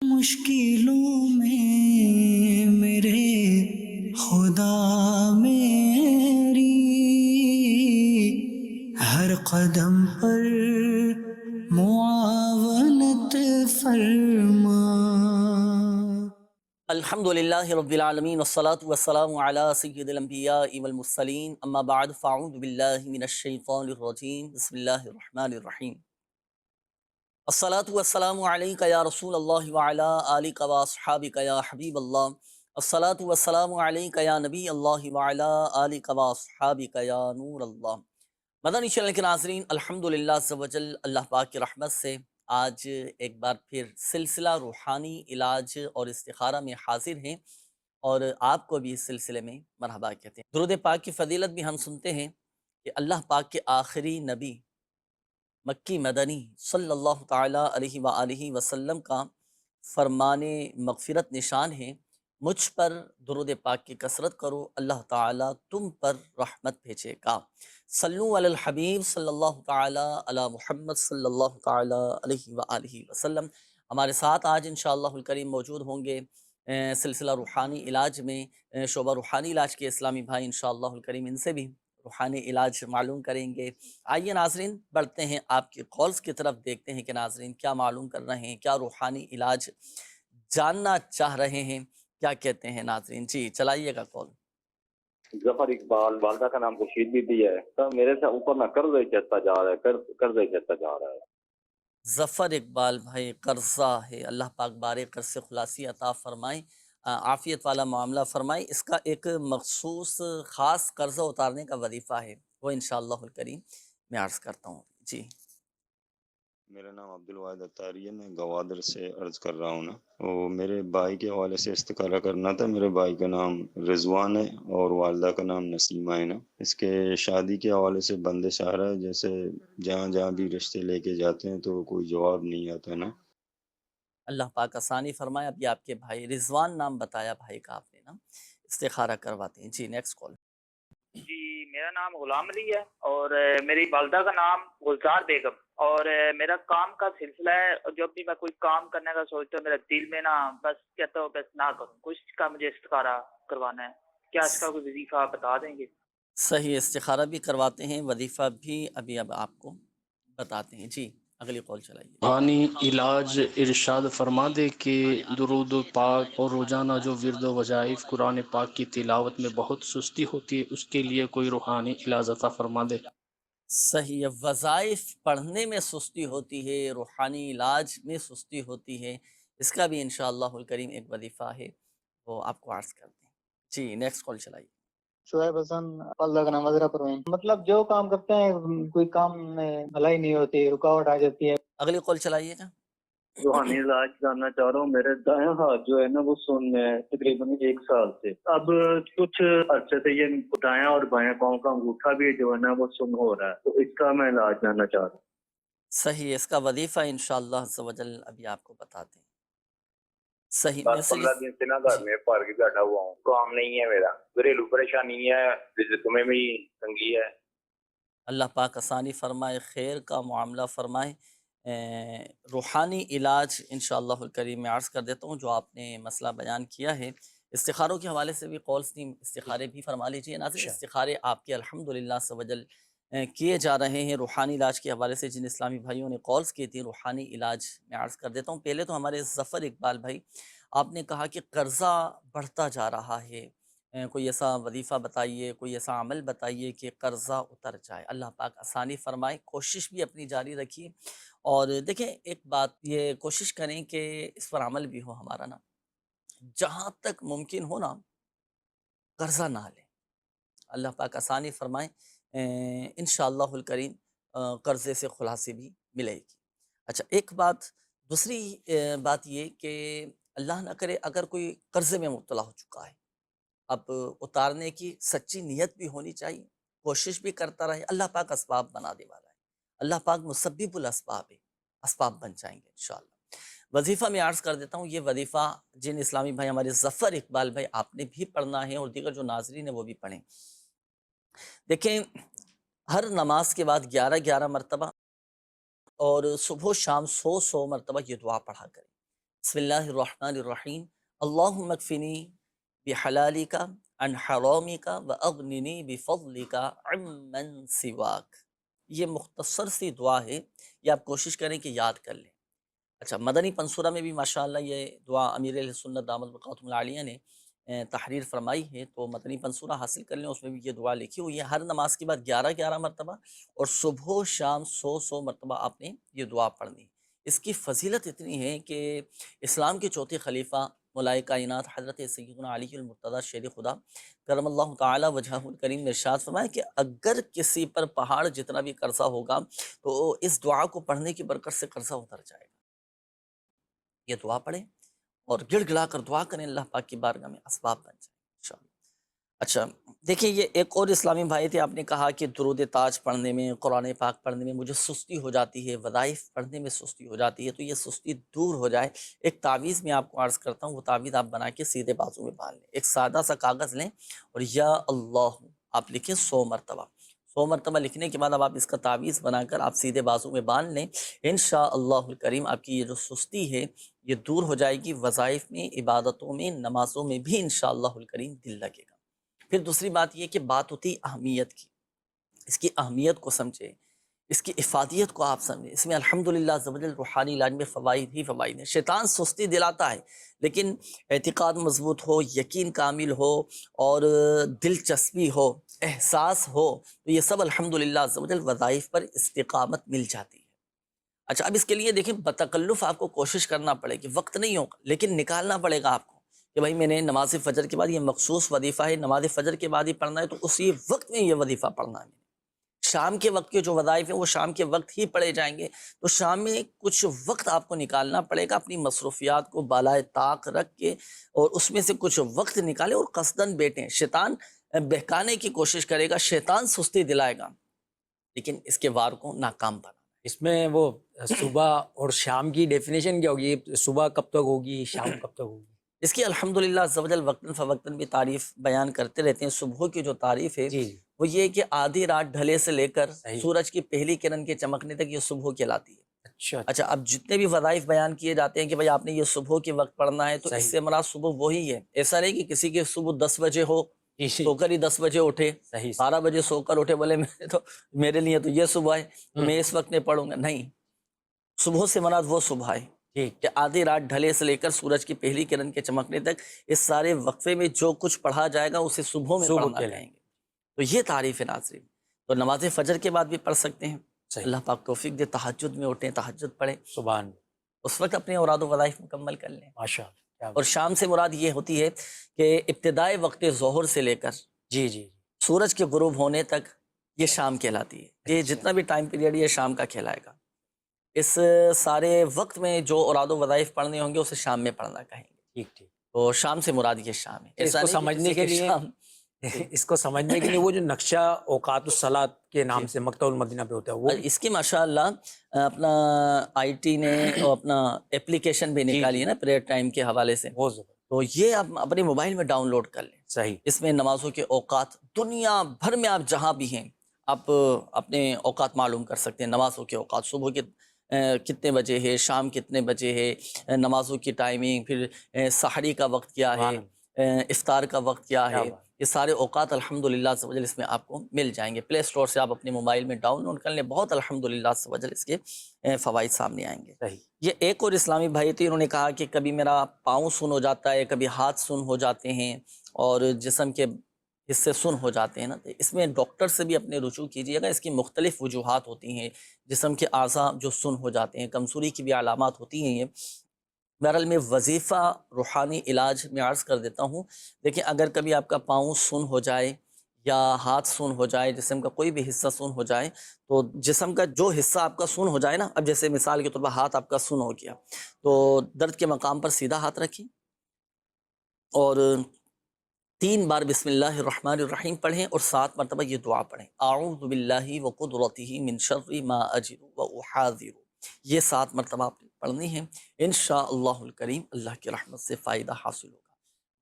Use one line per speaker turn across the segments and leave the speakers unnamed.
مشکلوں میں میرے خدا میری ہر قدم پر معاونت فرما۔
الحمد للہ رب العالمین والصلاة والسلام علی سید الانبیاء والمرسلین، اما بعد فاعوذ باللہ من الشیطان الرجیم، بسم اللہ الرحمن الرحیم۔ الصلاة والسلام علیک یا رسول اللہ وعلی آلک واصحابک یا حبیب اللہ۔ الصلاة والسلام علیک یا نبی اللہ وعلی آلک واصحابک یا نور اللہ۔ مدنی چینل کے ناظرین، الحمدللہ عز و جل اللہ پاک کی رحمت سے آج ایک بار پھر سلسلہ روحانی علاج اور استخارہ میں حاضر ہیں، اور آپ کو بھی اس سلسلے میں مرحبا کہتے ہیں۔ درود پاک کی فضیلت بھی ہم سنتے ہیں کہ اللہ پاک کے آخری نبی مکی مدنی صلی اللہ تعالیٰ علیہ وآلہ وسلم کا فرمان مغفرت نشان ہے، مجھ پر درود پاک کی کثرت کرو، اللہ تعالیٰ تم پر رحمت بھیجے گا۔ صلو علی الحبیب صلی اللہ تعالیٰ علی محمد صلی اللہ تعالیٰ علیہ وآلہ وسلم۔ ہمارے ساتھ آج انشاءاللہ الکریم موجود ہوں گے سلسلہ روحانی علاج میں شعبہ روحانی علاج کے اسلامی بھائی، انشاءاللہ الکریم ان سے بھی روحانی علاج معلوم کریں گے۔ آئیے ناظرین بڑھتے ہیں آپ کے کالز کی طرف، دیکھتے ہیں کہ ناظرین کیا معلوم کر رہے ہیں، کیا روحانی علاج جاننا چاہ رہے ہیں، کیا کہتے ہیں ناظرین۔ جی چلائیے گا کال۔
ظفر اقبال، والدہ کا نام خورشید بی بی ہے۔ سر میرے سے اوپر نہ قرض ہی چڑھتا جا رہا ہے، قرض ہی چڑھتا جا رہا ہے۔
ظفر اقبال بھائی، قرضہ ہے، اللہ پاک بارے قرض سے خلاصی عطا فرمائیں، عافیت والا معاملہ فرمائیں۔ اس کا ایک مخصوص خاص قرضہ اتارنے کا وظیفہ ہے، وہ انشاءاللہ الکریم میں عرض کرتا ہوں۔ جی
میرا نام عبدالواحد اتاری ہے، میں گوادر سے عرض کر رہا ہوں نا۔ وہ میرے بھائی کے حوالے سے استخارہ کرنا تھا۔ میرے بھائی کا نام رضوان ہے اور والدہ کا نام نسیمہ ہے نا۔ اس کے شادی کے حوالے سے بندش آ رہا ہے، جیسے جہاں جہاں بھی رشتے لے کے جاتے ہیں تو کوئی جواب نہیں آتا نا۔
اللہ پاک آسانی فرمائے۔ ابھی آپ کے بھائی رضوان نام بتایا بھائی کا آپ نے نا، استخارہ کرواتے ہیں۔ جی نیکسٹ کال۔
جی میرا نام غلام علی ہے، اور میری والدہ کا نام گلزار بیگم، اور میرا کام کا سلسلہ ہے۔ جب بھی میں کوئی کام کرنے کا سوچتا ہوں، میرا دل میں نا بس کہتا ہوں بس نہ کروں، کچھ کا مجھے استخارہ کروانا ہے۔ کیا اس کا کوئی وظیفہ آپ بتا دیں گے؟
صحیح، استخارہ بھی کرواتے ہیں، وظیفہ بھی ابھی اب آپ کو بتاتے ہیں۔ جی اگلی کال چلائیے۔
روحانی علاج ارشاد فرما دے کہ درود و پاک اور روزانہ جو ورد و وظائف قرآن پاک کی تلاوت میں بہت سستی ہوتی ہے، اس کے لیے کوئی روحانی علاج عطا فرما دے۔
صحیح ہے، وظائف پڑھنے میں سستی ہوتی ہے، روحانی علاج میں سستی ہوتی ہے، اس کا بھی انشاءاللہ الکریم ایک وظیفہ ہے، وہ آپ کو عرض کرتے ہیں۔ جی نیکسٹ کال چلائیے۔
شعیب حسن، اللہ کا نام وزرا پروین۔ مطلب جو کام کرتے ہیں کوئی کام میں بھلائی نہیں ہوتی، رکاوٹ آ جاتی ہے۔
اگلی کال چلائیے گا۔
روحانی علاج جاننا چاہ رہا ہوں۔ میرے دائیں ہاتھ جو ہے نا وہ سن ہے تقریباً 1 سال سے۔ اب کچھ عرصے سے یہ دائیں اور بائیں پاؤں کا انگوٹھا بھی جو ہے نا وہ سن ہو رہا ہے، تو اس کا میں علاج جاننا چاہ رہا ہوں۔
صحیح ہے، اس کا وظیفہ انشاءاللہ عز و جل ابھی آپ کو بتاتے ہیں۔ صحیح، میں
بس
سے
15 دن سے نا گھر میں پڑھ کے بیٹھا ہوا ہوں، کام نہیں ہے میرا، گھریلو پریشانی ہے، رزق میں بھی تنگی ہے۔
اللہ پاک آسانی فرمائے، خیر کا معاملہ فرمائے۔ روحانی علاج انشاءاللہ الکریم میں عرض کر دیتا ہوں جو آپ نے مسئلہ بیان کیا ہے۔ استخاروں کے حوالے سے بھی کالس تھیں، استخارے بھی فرما لیجیے ناظرین۔ استخارے آپ کے الحمدللہ عز و جل کیے جا رہے ہیں۔ روحانی علاج کے حوالے سے جن اسلامی بھائیوں نے کالس کی تھی، روحانی علاج میں عرض کر دیتا ہوں۔ پہلے تو ہمارے ظفر اقبال بھائی، آپ نے کہا کہ قرضہ بڑھتا جا رہا ہے، کوئی ایسا وظیفہ بتائیے، کوئی ایسا عمل بتائیے کہ قرضہ اتر جائے۔ اللہ پاک آسانی فرمائے، کوشش بھی اپنی جاری رکھیے، اور دیکھیں ایک بات یہ کوشش کریں کہ اس پر عمل بھی ہو ہمارا نا، جہاں تک ممکن ہو نا قرضہ نہ لیں۔ اللہ پاک آسانی فرمائیں، انشاءاللہ الکریم قرضے سے خلاصی بھی ملے گی۔ اچھا ایک بات، دوسری بات یہ کہ اللہ نہ کرے اگر کوئی قرضے میں مبتلا ہو چکا ہے، اب اتارنے کی سچی نیت بھی ہونی چاہیے، کوشش بھی کرتا رہے۔ اللہ پاک اسباب بنا دے والا ہے، اللہ پاک مسبب الاسباب ہے، اسباب بن جائیں گے انشاءاللہ۔ وظیفہ میں عرض کر دیتا ہوں، یہ وظیفہ جن اسلامی بھائی، ہمارے ظفر اقبال بھائی، آپ نے بھی پڑھنا ہے اور دیگر جو ناظرین ہیں وہ بھی پڑھیں۔ دیکھیں ہر نماز کے بعد 11 مرتبہ اور صبح و شام 100 مرتبہ یہ دعا پڑھا کریں۔ بسم اللہ الرحمن الرحیم اللہم اکفنی بحلالک عن حرامک واغننی بفضلک عمن سواک. یہ مختصر سی دعا ہے، یہ آپ کوشش کریں کہ یاد کر لیں. اچھا، مدنی پنصورہ میں بھی ماشاءاللہ یہ دعا امیر اہل سنت دامت بقاتہم العالیہ نے تحریر فرمائی ہے، تو مدنی پنصورہ حاصل کر لیں، اس میں بھی یہ دعا لکھی ہوئی ہے. ہر نماز کے بعد 11 مرتبہ اور صبح و شام 100 مرتبہ آپ نے یہ دعا پڑھنی ہے. اس کی فضیلت اتنی ہے کہ اسلام کے چوتھے خلیفہ مولائے کائنات حضرت سیدنا علی المرتضیٰ شیر خدا کرم اللہ تعالی وجہہ الکریم نے ارشاد فرمایا کہ اگر کسی پر پہاڑ جتنا بھی قرضہ ہوگا تو اس دعا کو پڑھنے کی برکت سے قرضہ اتر جائے گا. یہ دعا پڑھیں اور گڑ گڑا کر دعا کریں، اللہ پاک کی بارگاہ میں اسباب بن جائیں انشاءاللہ. اچھا دیکھیں، یہ ایک اور اسلامی بھائی تھے، آپ نے کہا کہ درود تاج پڑھنے میں، قرآن پاک پڑھنے میں مجھے سستی ہو جاتی ہے، وظائف پڑھنے میں سستی ہو جاتی ہے، تو یہ سستی دور ہو جائے ایک تعویذ میں آپ کو عرض کرتا ہوں. وہ تعویذ آپ بنا کے سیدھے بازو میں باندھ لیں. ایک سادہ سا کاغذ لیں اور یا اللہ آپ لکھیں 100 مرتبہ. 100 مرتبہ لکھنے کے بعد اب آپ اس کا تعویذ بنا کر آپ سیدھے بازو میں باندھ لیں. انشاءاللہ الکریم آپ کی یہ جو سستی ہے یہ دور ہو جائے گی. وظائف میں، عبادتوں میں، نمازوں میں بھی انشاءاللہ الکریم دل لگے گا. پھر دوسری بات یہ کہ بات ہوتی اہمیت کی، اس کی اہمیت کو سمجھیں، اس کی افادیت کو آپ سمجھیں. اس میں الحمدللہ عز و جل روحانی علاج میں فوائد ہی فوائد ہیں. شیطان سستی دلاتا ہے، لیکن اعتقاد مضبوط ہو، یقین کامل ہو اور دلچسپی ہو، احساس ہو، تو یہ سب الحمدللہ عز و جل وظائف پر استقامت مل جاتی ہے. اچھا، اب اس کے لیے دیکھیں بتکلف آپ کو کوشش کرنا پڑے گی، وقت نہیں ہوگا لیکن نکالنا پڑے گا آپ کو کہ بھائی میں نے نماز فجر کے بعد یہ مخصوص وظیفہ ہے، نماز فجر کے بعد ہی پڑھنا ہے، تو اسی وقت میں یہ وظیفہ پڑھنا ہے. شام کے وقت کے جو وظائف ہیں وہ شام کے وقت ہی پڑھے جائیں گے، تو شام میں کچھ وقت آپ کو نکالنا پڑے گا اپنی مصروفیات کو بالائے طاق رکھ کے، اور اس میں سے کچھ وقت نکالیں اور قصداً بیٹھیں. شیطان بہکانے کی کوشش کرے گا، شیطان سستی دلائے گا، لیکن اس کے وار کو ناکام بنا.
اس میں وہ صبح اور شام کی ڈیفینیشن کیا ہوگی؟ صبح کب تک ہوگی، شام کب تک ہوگی؟
اس کی الحمدللہ عز و جل وقتاً فوقتاً بھی تعریف بیان کرتے رہتے ہیں. صبح کی جو تعریف ہے
جی
وہ یہ کہ آدھی رات ڈھلے سے لے کر
صحیح.
سورج کی پہلی کرن کے چمکنے تک یہ صبح کہلاتی ہے.
اچھا
اچھا، اب جتنے بھی وظائف بیان کیے جاتے ہیں کہ بھائی آپ نے یہ صبح کے وقت پڑھنا ہے، تو
صحیح.
اس سے مراد صبح وہی ہے. ایسا نہیں کہ کسی کے صبح 10 بجے ہو،
جی
سو کر ہی 10 بجے اٹھے،
صحیح
12 بجے سو کر اٹھے، بولے میرے لیے تو یہ صبح ہے، تو میں اس وقت نہیں پڑھوں گا. نہیں، صبح سے مراد وہ صبح ہے
ٹھیک.
کہ آدھی رات ڈھلے سے لے کر سورج کی پہلی کرن کے چمکنے تک اس سارے وقفے میں جو کچھ پڑھا جائے گا اسے صبح میں
صبح
پڑھنا
کہلائیں
کہیں گے. تو یہ تعریف ہے ناظرین. تو نماز فجر کے بعد بھی پڑھ سکتے ہیں.
صحیح.
اللہ پاک توفیق دے، تہجد میں اٹھیں، تہجد پڑھیں،
سبحان
اس وقت اپنے اوراد و وظائف مکمل کر لیں.
ماشاء اللہ.
اور شام سے مراد یہ ہوتی ہے کہ ابتدائے وقت ظہر سے لے کر
جی جی
سورج کے غروب ہونے تک یہ شام کہلاتی ہے. یہ جتنا بھی ٹائم پیریڈ یہ شام کا کہلائے گا. اس سارے وقت میں جو اوراد و وظائف پڑھنے ہوں گے اسے شام میں پڑھنا کہیں گے.
ٹھیک ٹھیک.
تو شام سے مراد یہ شام ہے.
اس کو سمجھنے کے لیے اس کو سمجھنے کے لیے وہ جو نقشہ اوقات الصلاۃ کے نام سے مکتب المدینہ پہ ہوتا ہے وہ
اس کی ماشاءاللہ اپنا آئی ٹی نے اپنا اپلیکیشن بھی نکالی ہے نا پریئر ٹائم کے حوالے سے،
بہت زبردست.
تو یہ آپ اپنے موبائل میں ڈاؤن لوڈ کر لیں.
صحیح.
اس میں نمازوں کے اوقات دنیا بھر میں آپ جہاں بھی ہیں آپ اپنے اوقات معلوم کر سکتے ہیں. نمازوں کے اوقات صبح کے کتنے بجے ہے، شام کتنے بجے ہے، نمازوں کی ٹائمنگ، پھر سحری کا وقت کیا ہے، افطار کا وقت کیا ہے، یہ سارے اوقات الحمدللہ عز و جل اس میں آپ کو مل جائیں گے. پلے اسٹور سے آپ اپنے موبائل میں ڈاؤن لوڈ کر لیں. بہت الحمدللہ عز و جل اس کے فوائد سامنے آئیں گے.
صحیح.
یہ ایک اور اسلامی بھائی تھے، انہوں نے کہا کہ کبھی میرا پاؤں سن ہو جاتا ہے، کبھی ہاتھ سن ہو جاتے ہیں اور جسم کے حصے سن ہو جاتے ہیں نا. تو اس میں ڈاکٹر سے بھی اپنے رجوع کیجیے گا. اس کی مختلف وجوہات ہوتی ہیں. جسم کے اعضاء جو سن ہو جاتے ہیں، کمزوری کی بھی علامات ہوتی ہیں. یہ بہرحال میں وظیفہ روحانی علاج میں عرض کر دیتا ہوں. دیکھیں اگر کبھی آپ کا پاؤں سن ہو جائے یا ہاتھ سن ہو جائے، جسم کا کوئی بھی حصہ سن ہو جائے، تو جسم کا جو حصہ آپ کا سن ہو جائے نا، اب جیسے مثال کے طور پر ہاتھ آپ کا سن ہو گیا، تو درد کے مقام پر سیدھا ہاتھ رکھیں اور 3 بار بسم اللہ الرحمن الرحیم پڑھیں اور 7 مرتبہ یہ دعا پڑھیں. اعوذ باللہ وقدرتہ من شر ما اجد واحاذر. یہ 7 مرتبہ آپ نے پڑھنی ہے. انشاءاللہ الکریم اللہ کی رحمت سے فائدہ حاصل ہوگا.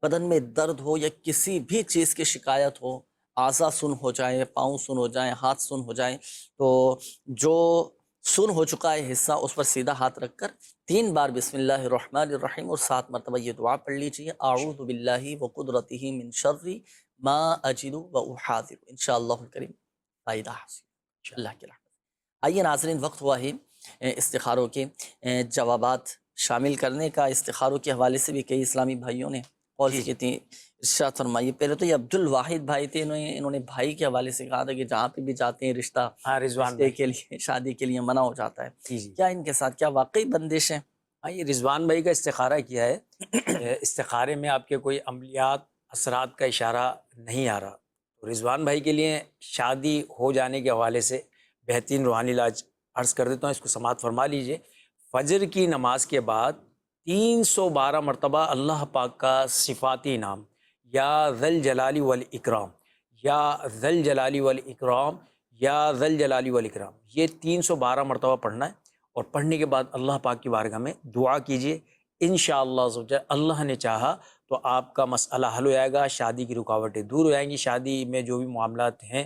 بدن میں درد ہو یا کسی بھی چیز کی شکایت ہو، اعضاء سن ہو جائے، پاؤں سن ہو جائیں، ہاتھ سن ہو جائیں، تو جو سن ہو چکا ہے حصہ اس پر سیدھا ہاتھ رکھ کر 3 بار بسم اللہ الرحمن الرحیم اور 7 مرتبہ یہ دعا پڑھ لیجیے، اعوذ باللہ وقدرتہ من شر ما اجد واحاذر، انشاءاللہ الکریم فائدہ حاصل اللہ کی رحمت۔ آئیے ناظرین، وقت ہوا ہے استخاروں کے جوابات شامل کرنے کا۔ استخاروں کے حوالے سے بھی کئی اسلامی بھائیوں نے قول کی تھی، ارشاد فرمائیے۔ پہلے تو یہ عبد الواحد بھائی تھے، انہوں نے بھائی کے حوالے سے کہا تھا کہ جہاں پہ بھی جاتے ہیں رشتہ
رضوان
کے لیے، شادی کے لیے منع ہو جاتا ہے،
جی
کیا ان کے ساتھ کیا واقعی بندش ہے؟
ہاں، یہ رضوان بھائی کا استخارہ کیا ہے، استخارے میں آپ کے کوئی عملیات اثرات کا اشارہ نہیں آ رہا، تو رضوان بھائی کے لیے شادی ہو جانے کے حوالے سے بہترین روحانی علاج عرض کر دیتا ہوں، اس کو سماعت فرما لیجئے۔ فجر کی نماز کے بعد 312 مرتبہ اللہ پاک کا صفاتی نام یا ذل جلالی والاکرام، یا ذل جلالی والاکرام، یا ذل جلالی والاکرام، یہ 312 مرتبہ پڑھنا ہے، اور پڑھنے کے بعد اللہ پاک کی بارگاہ میں دعا کیجئے۔ انشاءاللہ اللہ نے چاہا تو آپ کا مسئلہ حل ہو جائے گا، شادی کی رکاوٹیں دور ہو جائیں گی، شادی میں جو بھی معاملات ہیں،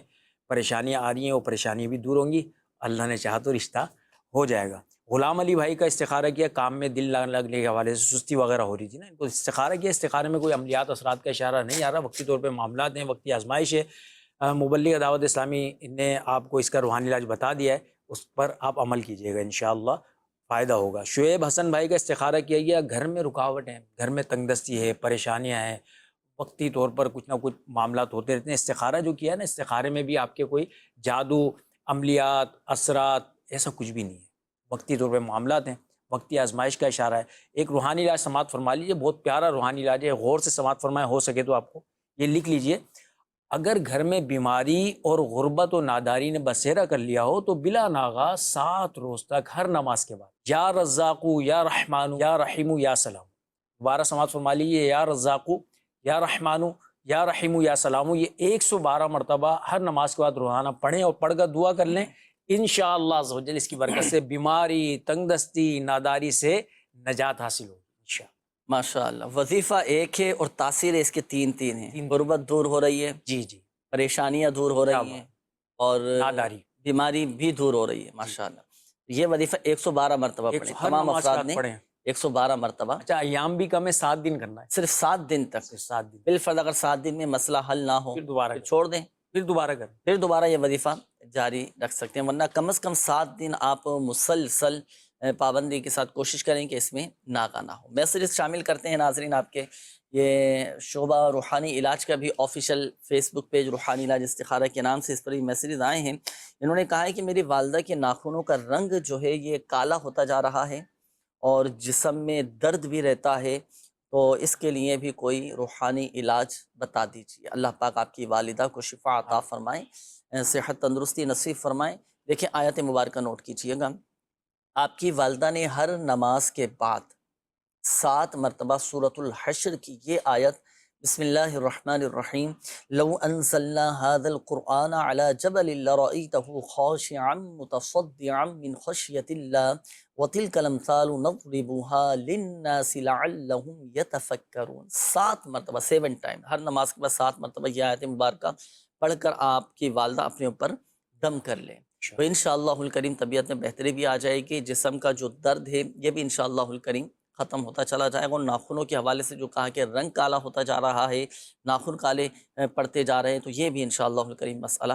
پریشانیاں آ رہی ہیں، وہ پریشانیاں بھی دور ہوں گی، اللہ نے چاہا تو رشتہ ہو جائے گا۔ غلام علی بھائی کا استخارہ کیا، کام میں دل نہ لگنے کے حوالے سے سستی وغیرہ ہو رہی تھی نا، ان کو استخارہ کیا، استخارے میں کوئی عملیات اثرات کا اشارہ نہیں آ رہا، وقتی طور پہ معاملات ہیں، وقتی آزمائش ہے۔ مبلغ دعوت اسلامی نے آپ کو اس کا روحانی علاج بتا دیا ہے، اس پر آپ عمل کیجیے گا، انشاءاللہ فائدہ ہوگا۔ شعیب حسن بھائی کا استخارہ کیا گیا، گھر میں رکاوٹ ہیں، گھر میں تنگ دستی ہے، پریشانیاں ہیں، وقتی طور پر کچھ نہ کچھ معاملات ہوتے رہتے ہیں۔ استخارہ جو کیا ہے نا، استخارے میں بھی آپ کے کوئی جادو، عملیات، اثرات، ایسا کچھ بھی نہیں ہے، وقتی طور پہ معاملات ہیں، وقتی آزمائش کا اشارہ ہے۔ ایک روحانی علاج سماعت فرما لیجیے، بہت پیارا روحانی علاج ہے، غور سے سماعت فرمائیں، ہو سکے تو آپ کو یہ لکھ لیجیے۔ اگر گھر میں بیماری اور غربت و ناداری نے بسیرا کر لیا ہو تو بلا ناغہ 7 روز تک ہر نماز کے بعد یا رزاقو یا رحمانو یا رحیمو یا سلام، دوبارہ سماعت فرما لیجیے، یا رزاقو یا رحمانو یا رحیمو یا سلامو، یہ 112 مرتبہ ہر نماز کے بعد روزانہ پڑھیں، اور پڑھ کر دعا کر لیں، انشاءاللہ عز و جل اس کی برکت سے بیماری، تنگ دستی، ناداری سے نجات حاصل ہوگی انشاءاللہ۔
ماشاءاللہ، وظیفہ ایک ہے اور تاثیر اس کے 3 ہیں، غربت دور ہو رہی ہے،
جی جی،
پریشانیاں دور ہو رہی ہیں، اور
ناداری،
بیماری بھی دور ہو رہی ہے، ماشاءاللہ۔ یہ وظیفہ 112 مرتبہ پڑھیں،
ہر
تمام
نماز کے
افراد
بعد
نے
پڑھیں۔
112 مرتبہ،
اچھا، ایام بھی کم ہے، 7 دن کرنا ہے،
صرف 7 دن تک،
صرف 7 دن،
بالفرض اگر 7 دن میں مسئلہ حل نہ ہو
پھر دوبارہ
پھر
کریں،
چھوڑ دیں،
پھر دوبارہ کریں۔
پھر دوبارہ یہ وظیفہ جاری رکھ سکتے ہیں، ورنہ کم از کم 7 دن آپ مسلسل پابندی کے ساتھ کوشش کریں کہ اس میں ناکام نہ ہو۔ میسیجز شامل کرتے ہیں ناظرین آپ کے، یہ شعبہ روحانی علاج کا بھی آفیشیل فیس بک پیج روحانی علاج استخارہ کے نام سے اس پر بھی میسیجز آئے ہیں۔ انہوں نے کہا ہے کہ میری والدہ کے ناخنوں کا رنگ جو ہے یہ کالا ہوتا جا رہا ہے، اور جسم میں درد بھی رہتا ہے، تو اس کے لیے بھی کوئی روحانی علاج بتا دیجیے۔ اللہ پاک آپ کی والدہ کو شفا عطا فرمائیں، صحت تندرستی نصیب فرمائیں۔ دیکھیں آیت مبارکہ نوٹ کیجیے گا، آپ کی والدہ نے ہر نماز کے بعد 7 مرتبہ سورۃ الحشر کی یہ آیت، بسم اللہ الرحمن الرحیم، لو انزلنا هذا القرآن على جبل لرأيته خاشعا متصدعا من خشیۃ اللہ وتلك الامثال نضربها للناس لعلهم يتفکرون۔ 7 مرتبہ، 7 ٹائم، ہر نماز کے بعد 7 مرتبہ یہ آیت مبارکہ پڑھ کر آپ کی والدہ اپنے اوپر دم کر لیں، تو انشاءاللہ الکریم طبیعت میں بہتری بھی آ جائے گی، جسم کا جو درد ہے یہ بھی انشاءاللہ الکریم ختم ہوتا چلا جائے گا۔ اور ناخنوں کے حوالے سے جو کہا کہ رنگ کالا ہوتا جا رہا ہے، ناخن کالے پڑتے جا رہے ہیں، تو یہ بھی انشاءاللہ الکریم مسئلہ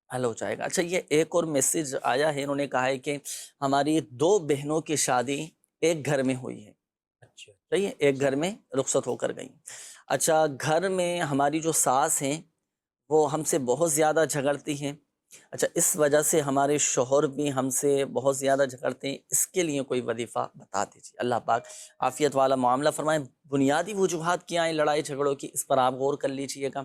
حل ہو جائے گا۔ اچھا، یہ ایک اور میسیج آیا ہے، انہوں نے کہا ہے کہ ہماری 2 بہنوں کی شادی ایک گھر میں ہوئی ہے،
اچھا،
صحیح ہے، ایک گھر میں رخصت ہو کر گئی۔ اچھا، گھر میں ہماری جو ساس ہیں وہ ہم سے بہت زیادہ جھگڑتی ہیں، اچھا اس وجہ سے ہمارے شوہر بھی ہم سے بہت زیادہ جھگڑتے ہیں، اس کے لیے کوئی وظیفہ بتا دیجیے۔ اللہ پاک عافیت والا معاملہ فرمائیں۔ بنیادی وجوہات کیا ہیں لڑائی جھگڑوں کی، اس پر آپ غور کر لیجیے گا،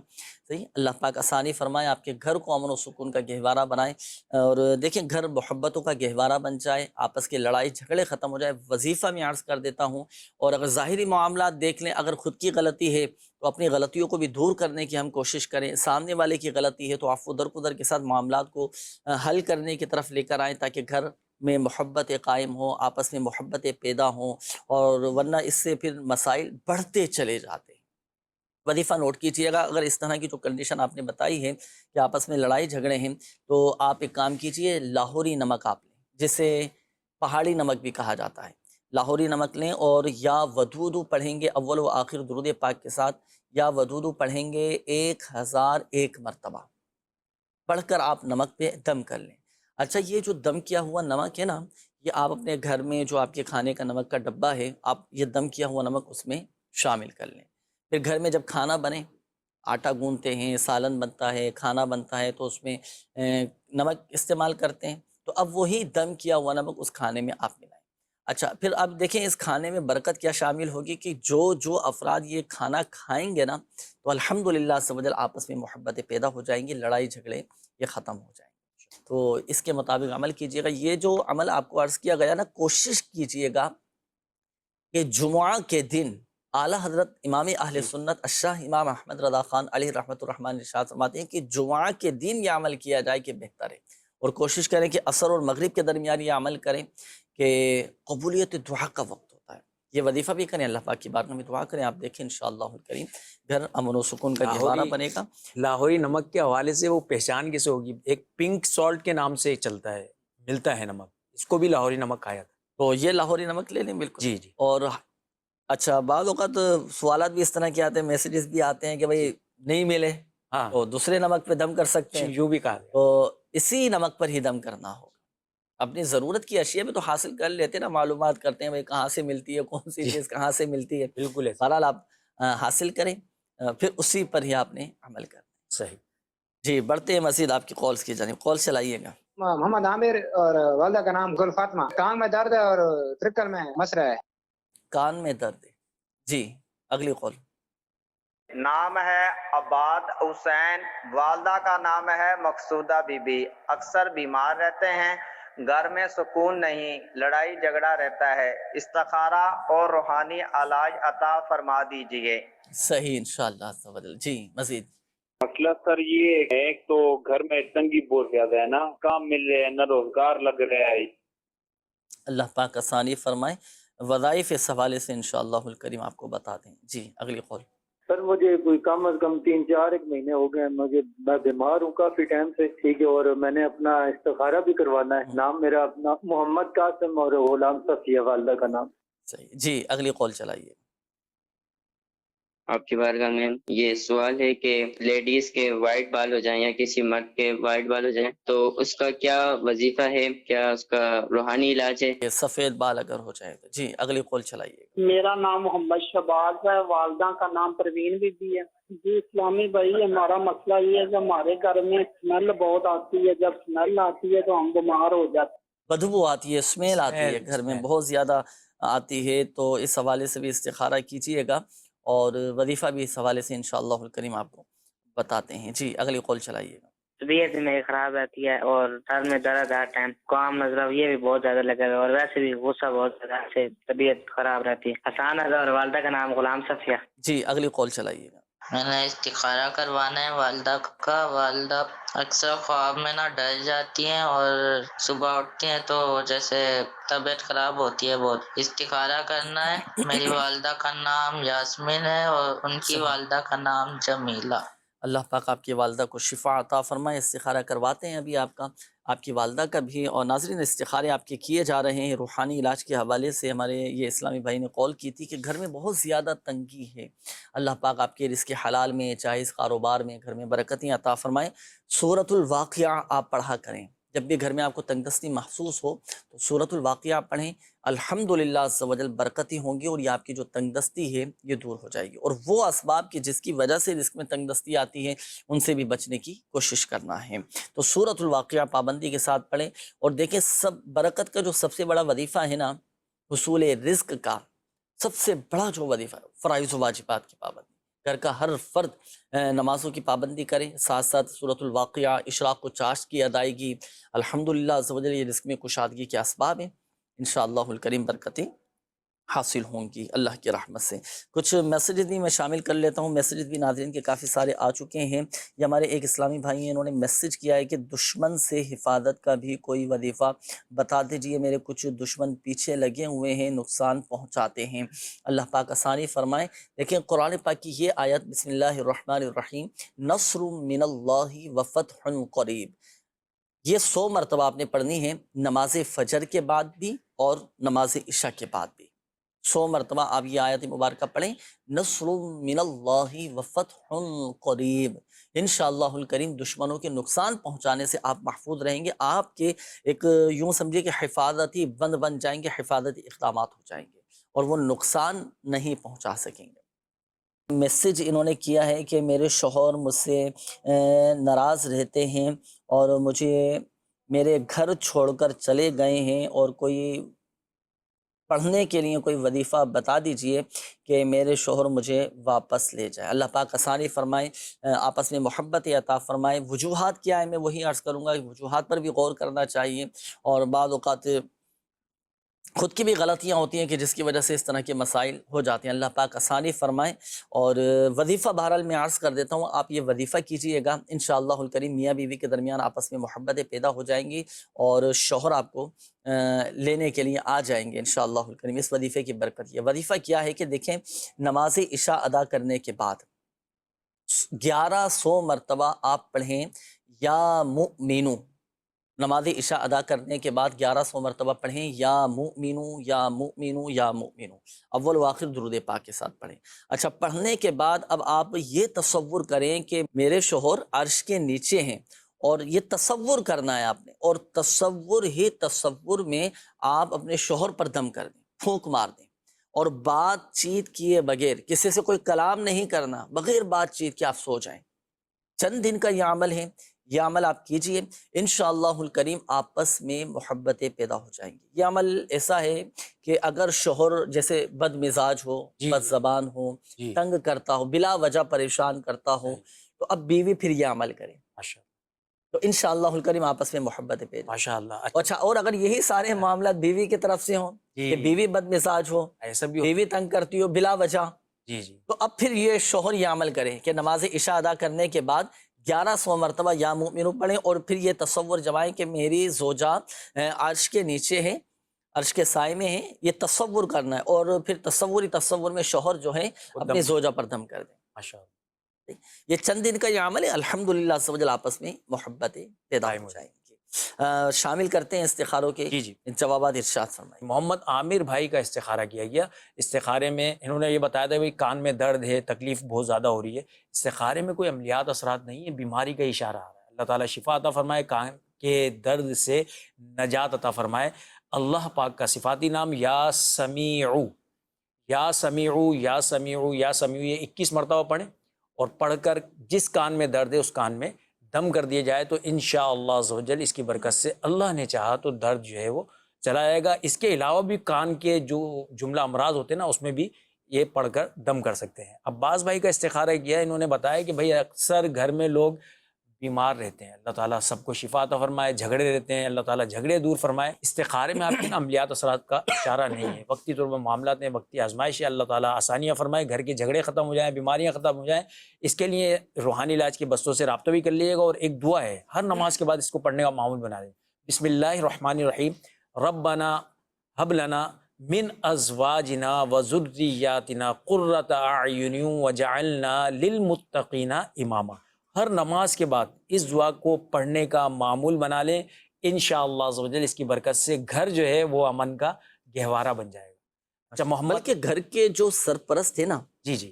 صحیح، اللہ پاک آسانی فرمائے، آپ کے گھر کو امن و سکون کا گہوارہ بنائے، اور دیکھیں گھر محبتوں کا گہوارہ بن جائے، آپس کے لڑائی جھگڑے ختم ہو جائے۔ وظیفہ میں عرض کر دیتا ہوں، اور اگر ظاہری معاملات دیکھ لیں، اگر خود کی غلطی ہے تو اپنی غلطیوں کو بھی دور کرنے کی ہم کوشش کریں، سامنے والے کی غلطی ہے تو عفو درگزر کے ساتھ معاملات کو حل کرنے کی طرف لے کر آئیں، تاکہ گھر میں محبتیں قائم ہوں، آپس میں محبتیں پیدا ہوں، اور ورنہ اس سے پھر مسائل بڑھتے چلے جاتے ہیں۔ وظیفہ نوٹ کیجیے گا، اگر اس طرح کی جو کنڈیشن آپ نے بتائی ہے کہ آپس میں لڑائی جھگڑے ہیں، تو آپ ایک کام کیجیے، لاہوری نمک آپ لیں، جسے پہاڑی نمک بھی کہا جاتا ہے، لاہوری نمک لیں اور یا ودودو پڑھیں گے اول و آخر درود پاک کے ساتھ، یا ودودو پڑھیں گے 1001 مرتبہ، پڑھ کر آپ نمک پہ دم کر لیں۔ اچھا یہ جو دم کیا ہوا نمک ہے نا، یہ آپ اپنے گھر میں جو آپ کے کھانے کا نمک کا ڈبہ ہے، آپ یہ دم کیا ہوا نمک اس میں شامل کر لیں۔ پھر گھر میں جب کھانا بنے، آٹا گوندتے ہیں، سالن بنتا ہے، کھانا بنتا ہے، تو اس میں نمک استعمال کرتے ہیں، تو اب وہی دم کیا ہوا نمک اس کھانے میں آپ ملائیں۔ اچھا پھر آپ دیکھیں اس کھانے میں برکت کیا شامل ہوگی کہ جو افراد یہ کھانا کھائیں گے نا، تو الحمدللہ عز و جل آپس میں محبتیں پیدا ہو جائیں گی، لڑائی جھگڑے یہ ختم ہو جائیں گے۔ تو اس کے مطابق عمل کیجیے گا۔ یہ جو عمل آپ کو عرض کیا گیا نا، کوشش کیجیے گا کہ جمعہ کے دن اعلیٰ حضرت امام اہل سنت الشاہ امام احمد رضا خان علیہ رحمۃ الرحمن ارشاد فرماتے ہیں کہ جمعہ کے دن یہ عمل کیا جائے کہ بہتر ہے، اور کوشش کریں کہ عصر اور مغرب کے درمیان یہ عمل کریں کہ قبولیت دعا کا وقت ہوتا ہے۔ یہ وظیفہ بھی کریں، اللہ پاک کی بارگاہ میں دعا کریں، آپ دیکھیں انشاءاللہ الکریم گھر امن و سکون کا گہوارہ بنے گا۔
لاہوری نمک کے حوالے سے وہ پہچان کیسے ہوگی؟ ایک پنک سالٹ کے نام سے چلتا ہے، ملتا ہے نمک، اس کو بھی لاہوری نمک کہا جاتا ہے۔
تو یہ لاہوری نمک لے لیں بالکل۔
جی جی۔
اور اچھا بعض اوقات سوالات بھی اس طرح کے آتے ہیں، میسیجز بھی آتے ہیں کہ بھائی نہیں ملے
ہاں
تو دوسرے نمک پہ دم کر سکتے ہیں،
یوں بھی کہا ہے۔
تو اسی نمک پر ہی دم کرنا ہوگا۔ اپنی ضرورت کی اشیاء بھی تو حاصل کر لیتے ہیں نا، معلومات کرتے ہیں بھائی کہاں سے ملتی ہے، کون سی چیز کہاں سے ملتی ہے،
بالکل ایسا،
بہرحال آپ حاصل کریں، پھر اسی پر ہی آپ نے عمل کرنا۔
صحیح۔
جی بڑھتے ہیں مزید آپ کی کالز کی جانب، کال چلائیے گا۔
محمد عامر اور والدہ کا نام گل فاطمہ، کان میں درد ہے اور ٹرکر میں مسئلہ ہے۔
کان میں درد ہے، جی اگلی کال۔
نام ہے عباد حسین، والدہ کا نام ہے مقصودہ بی بی، اکثر بیمار رہتے ہیں، گھر میں سکون نہیں، لڑائی جھگڑا رہتا ہے، استخارہ اور روحانی علاج عطا فرما دیجئے۔
صحیح انشاءاللہ عز و جل۔ جی مزید۔
مسئلہ سر یہ ہے، ایک تو گھر میں تنگی بہت زیادہ ہے نا، کام مل رہے ہیں نہ روزگار لگ رہا ہے۔
اللہ پاک آسانی فرمائے، وظائف اس حوالے سے انشاءاللہ الکریم آپ کو بتا دیں۔ جی اگلی کال۔
سر مجھے کوئی کم از کم 3-4 مہینے ہو گئے ہیں، میں بیمار ہوں کافی ٹائم سے، ٹھیک ہے، اور میں نے اپنا استخارہ بھی کروانا ہے۔ نام میرا اپنا محمد قاسم اور غلام صفیہ والدہ کا نام۔
صحیح، جی اگلی کال چلائیے۔
آپ کی بارگاہ میں یہ سوال ہے کہ لیڈیز کے وائٹ بال ہو جائیں یا کسی مرد کے وائٹ بال ہو جائیں تو اس کا کیا وظیفہ ہے، کیا اس کا روحانی علاج ہے؟
یہ سفید بال اگر ہو جائے تو جی اگلی کال چلائیے۔
میرا نام محمد شہباز ہے، والدہ کا نام پروین بی بی ہے۔ جی اسلامی بھائی، ہمارا مسئلہ یہ ہے کہ ہمارے گھر میں اسمیل بہت آتی ہے، جب اسمیل آتی ہے تو ہم بیمار ہو جاتے ہیں۔
بدبو آتی ہے، اسمیل آتی ہے گھر میں بہت زیادہ آتی ہے، تو اس حوالے سے بھی استخارہ کیجیے گا، اور وظیفہ بھی اس حوالے سے انشاءاللہ الکریم آپ کو بتاتے ہیں۔ جی اگلی کال چلائیے گا۔
طبیعت میری خراب رہتی ہے اور سر میں درد ہر ٹائم، کام نظر یہ بھی بہت زیادہ لگا ہے، اور ویسے بھی غصہ بہت زیادہ سے طبیعت خراب رہتی ہے۔ حسان ہے اور والدہ کا نام غلام صفیہ۔
جی اگلی کال چلائیے گا۔
میں نے استخارہ کروانا ہے والدہ کا۔ والدہ اکثر خواب میں نہ ڈر جاتی ہیں اور صبح اٹھتی ہیں تو جیسے طبیعت خراب ہوتی ہے بہت۔ استخارہ کرنا ہے۔ میری والدہ کا نام یاسمین ہے اور ان کی والدہ کا نام جمیلہ۔
اللہ پاک آپ کی والدہ کو شفا عطا فرمائے۔ استخارہ کرواتے ہیں ابھی آپ کی والدہ کا بھی، اور ناظرین استخارے آپ کے کیے جا رہے ہیں روحانی علاج کے حوالے سے۔ ہمارے یہ اسلامی بھائی نے کال کی تھی کہ گھر میں بہت زیادہ تنگی ہے، اللہ پاک آپ کے رزق حلال میں، جائز کاروبار میں، گھر میں برکتیں عطا فرمائے۔ سورۃ الواقعہ آپ پڑھا کریں، جب بھی گھر میں آپ کو تنگ دستی محسوس ہو تو سورۃ الواقعہ پڑھیں، الحمدللہ عز و جل برکتیں ہوں گی، اور یہ آپ کی جو تنگ دستی ہے یہ دور ہو جائے گی، اور وہ اسباب کی جس کی وجہ سے رزق میں تنگ دستی آتی ہے ان سے بھی بچنے کی کوشش کرنا ہے۔ تو سورۃ الواقعہ پابندی کے ساتھ پڑھیں، اور دیکھیں سب برکت کا جو سب سے بڑا وظیفہ ہے نا، حصول رزق کا سب سے بڑا جو وظیفہ ہے فرائض و واجبات کی پابندی۔ گھر کا ہر فرد نمازوں کی پابندی کرے، ساتھ ساتھ سورۃ الواقعہ، اشراق و چاشت کی ادائیگی، الحمدللہ عز و جل یہ رزق میں کشادگی کے اسباب ہیں، انشاءاللہ الکریم برکتیں حاصل ہوں گی اللہ کی رحمت سے۔ کچھ میسیجز بھی میں شامل کر لیتا ہوں، میسیجز بھی ناظرین کے کافی سارے آ چکے ہیں۔ یہ ہمارے ایک اسلامی بھائی ہیں، انہوں نے میسیج کیا ہے کہ دشمن سے حفاظت کا بھی کوئی وظیفہ بتا دیجئے، میرے کچھ دشمن پیچھے لگے ہوئے ہیں، نقصان پہنچاتے ہیں، اللہ پاک آسانی فرمائے۔ لیکن قرآن پاک کی یہ آیت بسم اللہ الرحمن الرحیم، نصر من اللہ وفتح قریب، یہ 100 مرتبہ آپ نے پڑھنی ہے نماز فجر کے بعد بھی اور نماز عشاء کے بعد بھی 100 مرتبہ آپ یہ آیت مبارکہ پڑھیں، نصر من اللہ وفتح قریب، انشاءاللہ الکریم دشمنوں کے نقصان پہنچانے سے آپ محفوظ رہیں گے، آپ کے ایک یوں سمجھے کہ حفاظتی بند بن جائیں گے، حفاظتی اقدامات ہو جائیں گے اور وہ نقصان نہیں پہنچا سکیں گے۔ میسج انہوں نے کیا ہے کہ میرے شوہر مجھ سے ناراض رہتے ہیں اور مجھے میرے گھر چھوڑ کر چلے گئے ہیں، اور کوئی پڑھنے کے لیے کوئی وظیفہ بتا دیجئے کہ میرے شوہر مجھے واپس لے جائے۔ اللہ پاک آسانی فرمائے، آپس میں محبت عطا فرمائے۔ وجوہات کیا ہے میں وہی عرض کروں گا کہ وجوہات پر بھی غور کرنا چاہیے، اور بعض اوقات خود کی بھی غلطیاں ہوتی ہیں کہ جس کی وجہ سے اس طرح کے مسائل ہو جاتے ہیں۔ اللہ پاک آسانی فرمائے۔ اور وظیفہ بہرحال میں عرض کر دیتا ہوں، آپ یہ وظیفہ کیجئے گا، انشاءاللہ الکریم میاں بیوی کے درمیان آپس میں محبتیں پیدا ہو جائیں گی اور شوہر آپ کو لینے کے لیے آ جائیں گے انشاءاللہ الکریم اس وظیفے کی برکت۔ یہ وظیفہ کیا ہے کہ دیکھیں، نماز عشاء ادا کرنے کے بعد 1100 مرتبہ آپ پڑھیں یا مؤمنو، نماز عشاء ادا کرنے کے بعد 1100 مرتبہ پڑھیں یا مؤمنو یا مؤمنو یا مؤمنو، اول و آخر درود پاک کے ساتھ پڑھیں۔ اچھا، پڑھنے کے بعد اب آپ یہ تصور کریں کہ میرے شوہر عرش کے نیچے ہیں، اور یہ تصور کرنا ہے آپ نے، اور تصور ہی تصور میں آپ اپنے شوہر پر دم کر دیں، پھونک مار دیں، اور بات چیت کیے بغیر، کسی سے کوئی کلام نہیں کرنا، بغیر بات چیت کے آپ سو جائیں۔ چند دن کا یہ عمل ہے، یہ عمل آپ کیجئے، انشاءاللہ الکریم آپس میں محبتیں پیدا ہو جائیں گی۔ یہ عمل ایسا ہے کہ اگر شوہر جیسے بد مزاج ہو، بد زبان ہو، تنگ کرتا ہو، بلا وجہ پریشان کرتا ہو، تو اب بیوی پھر یہ عمل کرے تو انشاءاللہ الکریم آپس میں محبتیں پیدا۔
ماشاءاللہ۔
اچھا، اور اگر یہی سارے معاملات بیوی کی طرف سے ہوں کہ بیوی بد مزاج ہو،
ایسا بھی
بیوی تنگ کرتی ہو بلا وجہ،
جی جی،
تو اب پھر یہ شوہر یہ عمل کرے کہ نماز عشاء ادا کرنے کے بعد 1100 مرتبہ یا مؤمنو پڑھیں، اور پھر یہ تصور جمائیں کہ میری زوجہ عرش کے نیچے ہے، عرش کے سائے میں ہے، یہ تصور کرنا ہے، اور پھر تصور میں شوہر جو ہے اپنی زوجہ پر دم کر دیں۔
ماشاءاللہ۔
یہ چند دن کا یہ عمل ہے، الحمدللہ عز و جل آپس میں محبتیں پیدا ہو جائیں گی۔ شامل کرتے ہیں استخاروں کے جوابات، ارشاد فرمائیں۔
محمد عامر بھائی کا استخارہ کیا گیا۔ استخارے میں انہوں نے یہ بتایا تھا کہ کان میں درد ہے، تکلیف بہت زیادہ ہو رہی ہے۔ استخارے میں کوئی عملیات اثرات نہیں ہے، بیماری کا اشارہ آ رہا ہے۔ اللہ تعالیٰ شفا عطا فرمائے، کان کے درد سے نجات عطا فرمائے۔ اللہ پاک کا صفاتی نام یا سمیعو، یا سمیعو، یا سمیعو، یا سمیعو، یہ 21 مرتبہ پڑھیں، اور پڑھ کر جس کان میں درد ہے اس کان میں دم کر دیا جائے تو انشاءاللہ عز و جل اس کی برکت سے اللہ نے چاہا تو درد جو ہے وہ چلا جائے گا۔ اس کے علاوہ بھی کان کے جو جملہ امراض ہوتے ہیں نا، اس میں بھی یہ پڑھ کر دم کر سکتے ہیں۔ عباس بھائی کا استخارہ کیا ہے، انہوں نے بتایا کہ بھائی اکثر گھر میں لوگ بیمار رہتے ہیں، اللہ تعالیٰ سب کو شفا عطا فرمائے، جھگڑے رہتے ہیں، اللہ تعالیٰ جھگڑے دور فرمائے۔ استخارے میں آپ کے عملیات اثرات کا اشارہ نہیں ہے، وقتی طور پر معاملات ہیں، وقتی آزمائش ہے، اللہ تعالیٰ آسانیاں فرمائے، گھر کے جھگڑے ختم ہو جائیں، بیماریاں ختم ہو جائیں۔ اس کے لیے روحانی علاج کے بستوں سے رابطہ بھی کر لیجیے گا، اور ایک دعا ہے، ہر نماز کے بعد اس کو پڑھنے کا معمول بنا دیں۔ بسم اللہ الرحمن الرحیم، ربنا ہب لنا من ازواجنا وذریاتنا قرۃ اعین وجعلنا للمتقین اماما۔ ہر نماز کے بعد اس دعا کو پڑھنے کا معمول بنا لیں، انشاءاللہ عز و جل اس کی برکت سے گھر جو ہے وہ امن کا گہوارہ بن جائے گا۔
اچھا، محمد کے گھر کے جو سرپرست ہیں نا،
جی جی،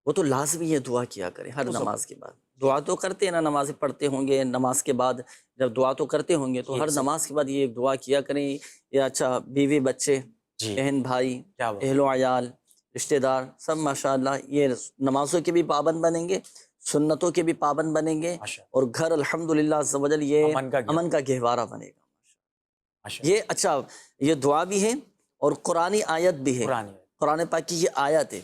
وہ تو لازمی یہ دعا کیا کریں ہر نماز کے بعد۔ دعا تو کرتے ہیں نا، نماز پڑھتے ہوں گے، نماز کے بعد جب دعا تو کرتے ہوں گے تو ہر نماز کے بعد یہ دعا کیا کریں۔ یا اچھا، بیوی بچے، بہن بھائی، اہل و عیال، رشتہ دار سب ماشاءاللہ یہ نمازوں کے بھی پابند بنیں گے، سنتوں کے بھی پابند بنیں گے، اور گھر الحمدللہ عز و جل یہ امن کا گہوارہ بنے گا۔ یہ اچھا، یہ دعا بھی ہے اور قرآنی آیت بھی ہے، قرآن پاک کی یہ آیت ہے،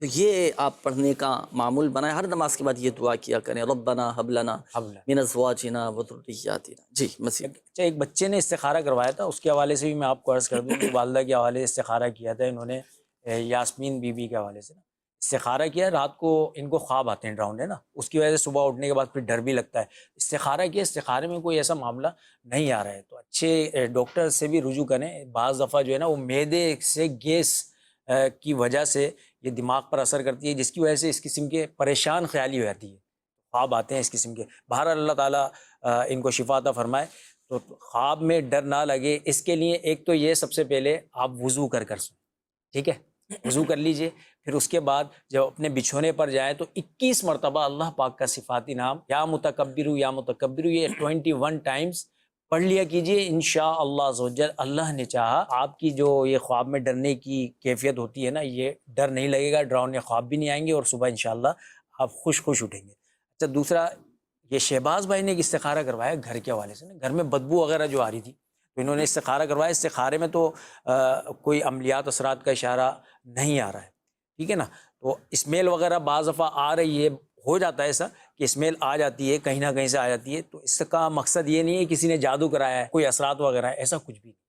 تو یہ آپ پڑھنے کا معمول بنائیں۔ ہر نماز کے بعد یہ دعا کیا کریں، ربنا ہب لنا من ازواجنا وذریاتنا۔ جی مسیح۔
اچھا، ایک بچے نے استخارہ کروایا تھا، اس کے حوالے سے بھی میں آپ کو عرض کر دوں کہ والدہ کے حوالے سے استخارہ کیا تھا انہوں نے، یاسمین بی بی کے حوالے سے استخارہ کیا۔ رات کو ان کو خواب آتے ہیں ڈراؤنے نا، اس کی وجہ سے صبح اٹھنے کے بعد پھر ڈر بھی لگتا ہے۔ استخارہ کیا، استخارے میں کوئی ایسا معاملہ نہیں آ رہا ہے تو اچھے ڈاکٹر سے بھی رجوع کریں۔ بعض دفعہ جو ہے نا وہ معدے سے گیس کی وجہ سے یہ دماغ پر اثر کرتی ہے، جس کی وجہ سے اس قسم کے پریشان خیالی ہو جاتی ہے۔ خواب آتے ہیں اس قسم کے. بہرحال اللہ تعالیٰ ان کو شفا عطا فرمائے. تو خواب میں ڈر نہ لگے اس کے لیے ایک تو یہ سب سے پہلے آپ وضو کر سوئیں. ٹھیک ہے, وضو کر لیجئے. پھر اس کے بعد جب اپنے بچھونے پر جائیں تو 21 مرتبہ اللہ پاک کا صفاتی نام یا متکبر یا متکبر یہ 21 ٹائمز پڑھ لیا کیجئے. انشاءاللہ عزوجل اللہ نے چاہا آپ کی جو یہ خواب میں ڈرنے کی کیفیت ہوتی ہے نا, یہ ڈر نہیں لگے گا, ڈراؤنے خواب بھی نہیں آئیں گے اور صبح انشاءاللہ آپ خوش اٹھیں گے. اچھا, دوسرا یہ شہباز بھائی نے ایک استخارہ کروایا گھر کے حوالے سے نا, گھر میں بدبو وغیرہ جو آ رہی تھی تو انہوں نے استخارہ کروایا. استخارے میں تو کوئی عملیات اثرات کا اشارہ نہیں آ رہا ہے. ٹھیک ہے نا, تو اسمیل وغیرہ بعض دفعہ آ رہی ہے, ہو جاتا ہے ایسا کہ اسمیل آ جاتی ہے, کہیں نہ کہیں سے آ جاتی ہے. تو اس کا مقصد یہ نہیں ہے کسی نے جادو کرایا ہے, کوئی اثرات وغیرہ ہے, ایسا کچھ بھی نہیں.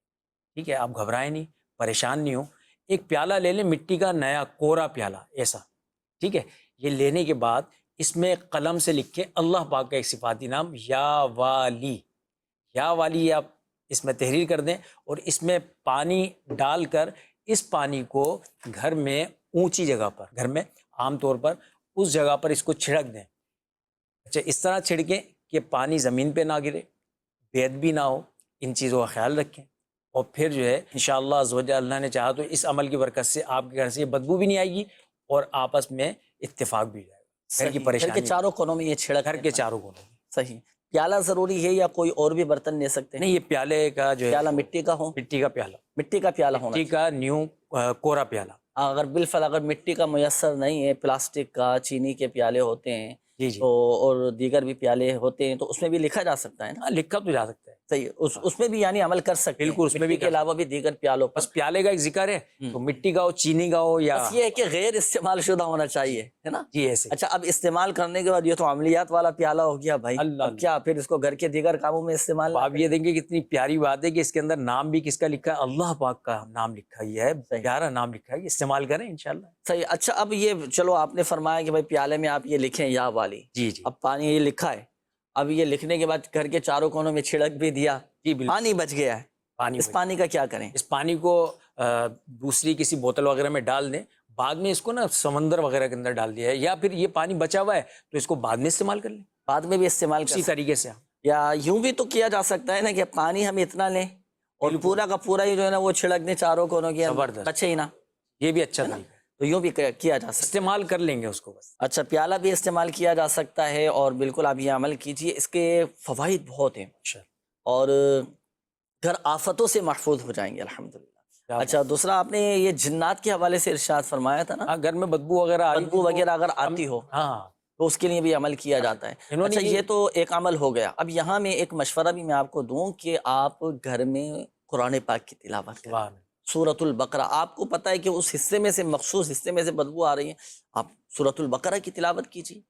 ٹھیک ہے, آپ گھبرائیں نہیں, پریشان نہیں ہو. ایک پیالہ لے لیں, مٹی کا نیا کوڑا پیالہ ایسا. ٹھیک ہے, یہ لینے کے بعد اس میں قلم سے لکھیں اللہ پاک کا ایک صفاتی نام یا والی. یا والی آپ اس میں تحریر کر دیں اور اس میں پانی ڈال کر اس پانی کو گھر میں اونچی جگہ پر, گھر میں عام طور پر اس جگہ پر اس کو چھڑک دیں. اچھا, اس طرح چھڑکیں کہ پانی زمین پہ نہ گرے, بید بھی نہ ہو. ان چیزوں کا خیال رکھیں اور پھر جو ہے انشاءاللہ عزوجل اللہ نے چاہا تو اس عمل کی برکت سے آپ کے گھر سے یہ بدبو بھی نہیں آئے گی اور آپس میں اتفاق بھی ہو جائے گا. گھر کی پریشانی
گھر کے چاروں کونوں میں یہ چھڑک,
گھر کے چاروں کونوں میں.
صحیح. پیالہ ضروری ہے یا کوئی اور بھی برتن لے سکتے ہیں؟
نہیں, یہ پیالے کا جو ہے
پیالہ مٹی کا ہو,
مٹی کا پیالہ,
مٹی کا پیالہ ہونا
مٹی کا نیو کوڑا پیالہ.
اگر بالفعل اگر مٹی کا میسر نہیں ہے, پلاسٹک کا چینی کے پیالے ہوتے ہیں
جی جی,
تو اور دیگر بھی پیالے ہوتے ہیں تو اس میں بھی لکھا جا سکتا ہے نا.
لکھا تو جا سکتا ہے.
صحیح, اس میں بھی یعنی عمل کر سکتے ہیں.
بالکل, اس میں بھی
کے علاوہ بھی دیگر پیالوں پر.
بس پیالے کا ایک ذکر ہے تو مٹی کا ہو, چینی کا ہو, یا
بس یہ ہے کہ غیر استعمال شدہ ہونا چاہیے, ہے نا.
جی ایسے.
اچھا, اب استعمال کرنے کے بعد یہ تو عملیات والا پیالہ ہو گیا بھائی,
اللہ
کیا پھر اس کو گھر کے دیگر کاموں میں استعمال.
آپ یہ دیکھیں کتنی پیاری بات ہے کہ اس کے اندر نام بھی کس کا لکھا ہے, اللہ پاک کا نام لکھا ہی ہے, پیارا نام لکھا ہے, استعمال کریں انشاءاللہ.
صحیح. اچھا, اب یہ چلو آپ نے فرمایا کہ بھائی پیالے میں آپ یہ لکھیں یا والی.
جی جی,
اب پانی یہ لکھا ہے, اب یہ لکھنے کے بعد گھر کے چاروں کونوں میں چھڑک بھی دیا,
جی بالکل,
پانی بچ گیا ہے.
پانی,
اس پانی کا کیا کریں؟
اس پانی کو دوسری کسی بوتل وغیرہ میں ڈال دیں. بعد میں اس کو نا سمندر وغیرہ کے اندر ڈال دیا ہے, یا پھر یہ پانی بچا ہوا ہے تو اس کو بعد میں استعمال کر لیں.
بعد میں بھی استعمال
اسی طریقے سے.
یا یوں بھی تو کیا جا سکتا ہے نا کہ پانی ہم اتنا لیں اور پورا کا پورا ہی جو ہے نا وہ چھڑک دیں چاروں کونوں کے اندر, بچے ہی نا.
یہ بھی اچھا طریقہ ہے,
تو یوں بھی کیا جا سکتا ہے,
استعمال کر لیں گے اس کو بس.
اچھا, پیالہ بھی استعمال کیا جا سکتا ہے اور بالکل آپ یہ عمل کیجئے. اس کے فوائد بہت ہیں اور گھر آفتوں سے محفوظ ہو جائیں گے الحمدللہ. اچھا, دوسرا آپ نے یہ جنات کے حوالے سے ارشاد فرمایا تھا نا,
گھر میں بدبو وغیرہ
اگر آتی ہو
ہاں
تو اس کے لیے بھی عمل کیا جاتا ہے. اچھا, یہ تو ایک عمل ہو گیا. اب یہاں میں ایک مشورہ بھی میں آپ کو دوں کہ آپ گھر میں قرآن پاک کی تلاوت کریں. سورۃ البقرہ, آپ کو پتہ ہے کہ اس حصے میں سے, مخصوص حصے میں سے بدبو آ رہی ہے, آپ سورۃ البقرہ کی تلاوت کیجیے.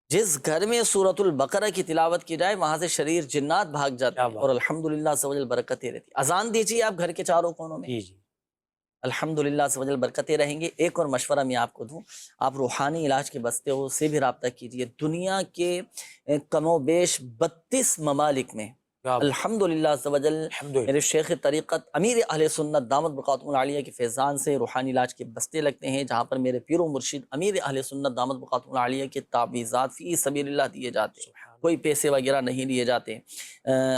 جس گھر میں سورۃ البقرہ کی تلاوت کی جائے وہاں سے شریر جنات بھاگ جاتے ہیں اور الحمدللہ سوجل برکتیں رہتی. اذان دیجیے آپ گھر کے چاروں کونوں میں, الحمدللہ سوجل برکتیں رہیں گے. ایک اور مشورہ میں آپ کو دوں, آپ روحانی علاج کے بستے ہو سے بھی رابطہ کیجیے. دنیا کے کم و بیش 32 ممالک میں الحمدللہ عزوجل میرے شیخ طریقت امیر اہل سنت دامت بقاتم العالیہ کے فیضان سے روحانی علاج کے بستے لگتے ہیں, جہاں پر میرے پیر و مرشد امیر اہل سنت دامت بقاتم العالیہ کے تعویذات فی سبیل اللہ دیے جاتے ہیں, کوئی پیسے وغیرہ نہیں لیے جاتے.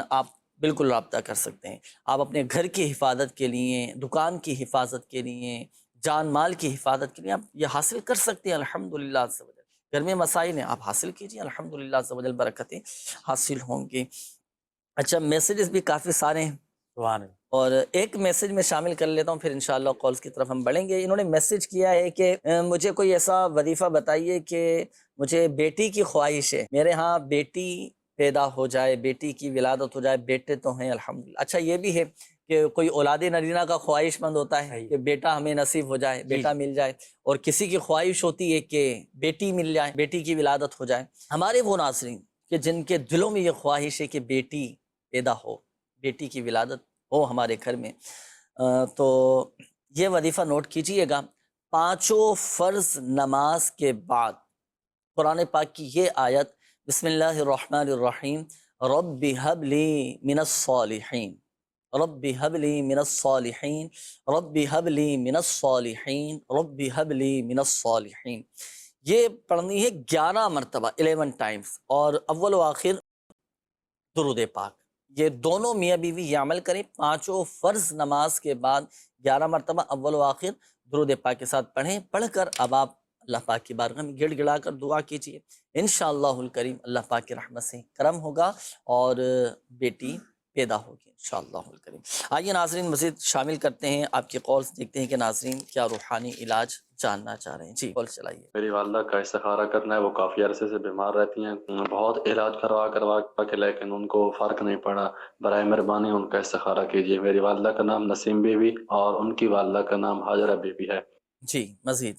آپ بالکل رابطہ کر سکتے ہیں. آپ اپنے گھر کی حفاظت کے لیے, دکان کی حفاظت کے لیے, جان مال کی حفاظت کے لیے آپ یہ حاصل کر سکتے ہیں الحمدللہ عزوجل. گھر میں مسائل ہیں, آپ حاصل کیجیے, الحمدللہ عزوجل برکتیں حاصل ہوں گی. اچھا, میسیجز بھی کافی سارے ہیں اور ایک میسیج میں شامل کر لیتا ہوں, پھر انشاءاللہ کالز کی طرف ہم بڑھیں گے. انہوں نے میسیج کیا ہے کہ مجھے کوئی ایسا وظیفہ بتائیے کہ مجھے بیٹی کی خواہش ہے, میرے ہاں بیٹی پیدا ہو جائے, بیٹی کی ولادت ہو جائے, بیٹے تو ہیں الحمدللہ. اچھا, یہ بھی ہے کہ کوئی اولاد نرینہ کا خواہش مند ہوتا ہے کہ بیٹا ہمیں نصیب ہو جائے, بیٹا مل جائے, اور کسی کی خواہش ہوتی ہے کہ بیٹی مل جائے, بیٹی کی ولادت ہو جائے. ہمارے وہ ناظرین کہ جن کے دلوں میں یہ خواہش ہے کہ بیٹی پیدا ہو, بیٹی کی ولادت ہو ہمارے گھر میں, تو یہ وظیفہ نوٹ کیجئے گا. 5 فرض نماز کے بعد قرآن پاک کی یہ آیت, بسم اللہ الرحمن الرحیم, رب هب لی من الصالحین, رب هب لی من الصالحین, رب هب لی من الصالحین, رب هب لی من الصالحین. یہ پڑھنی ہے 11 مرتبہ 11 ٹائمز، اور اول و آخر درود پاک، یہ دونوں میاں بیوی یہ عمل کریں۔ 5 فرض نماز کے بعد 11 مرتبہ اول و آخر درود پاک کے ساتھ پڑھیں۔ پڑھ کر اب آپ اللہ پاک کی بارگاہ میں گڑ گڑا کر دعا کیجیے، انشاءاللہ الکریم اللہ پاک کی رحمت سے کرم ہوگا اور بیٹی پیدا ہوگی انشاءاللہ الکریم۔ آئیے ناظرین مزید شامل کرتے ہیں آپ کے قولز، دیکھتے ہیں کہ ناظرین کیا روحانی علاج جاننا چاہ رہے ہیں۔ جی کال چلائیے۔
میری والدہ کا استخارہ کرنا ہے، وہ کافی عرصے سے بیمار رہتی ہیں، بہت علاج کروا کے لیکن ان کو فرق نہیں پڑا، برائے مہربانی ان کا استخارہ کیجیے۔ میری والدہ کا نام نسیم بی بی اور ان کی والدہ کا نام حاجرہ بی بی ہے۔
جی مزید۔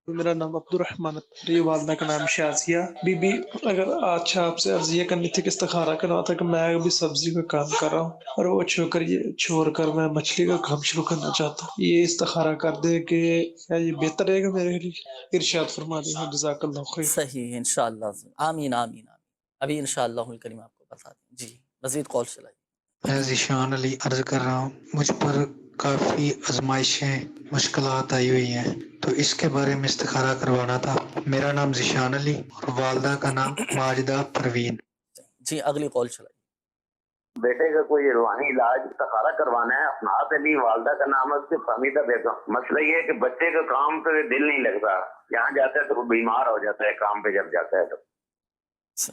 میرا نام عبد الرحمن، میری والدہ کا نام شازیہ بی بی۔ اگر اچھا آپ سے عرض یہ کرنی تھی کہ استخارہ کرنا تھا کہ میں ابھی سبزی کا کام کر رہا ہوں اور وہ چھوڑ کر میں مچھلی کا کام شروع کرنا چاہتا ہوں، یہ استخارہ کر دے کہ کیا یہ بہتر رہے گا میرے لیے؟ ارشاد فرما دیں، جزاک اللہ خیر۔
صحیح، انشاءاللہ، آمین آمین آمین، ابھی انشاءاللہ الکریم آپ کو بتا دیں۔ جی مزید کال چلائیے۔
میں ذیشان علی عرض کر رہا ہوں، مجھ پر کافی آزمائشیں مشکلات آئی ہوئی ہیں، تو اس کے بارے میں استخارہ کروانا تھا۔ میرا نام ذیشان علی اور والدہ کا نام ماجدہ پروین۔
جی اگلی کال چلائیے۔
بیٹے کا کوئی روحانی علاج استخارہ کروانا ہے، اپنا سے بھی والدہ کا نام ہے اس سے فہمیدہ بیگم۔ مسئلہ یہ ہے کہ بچے کا کام پہ دل نہیں لگتا، یہاں جاتا ہے تو وہ بیمار ہو جاتا ہے کام پہ جب جاتا ہے تو۔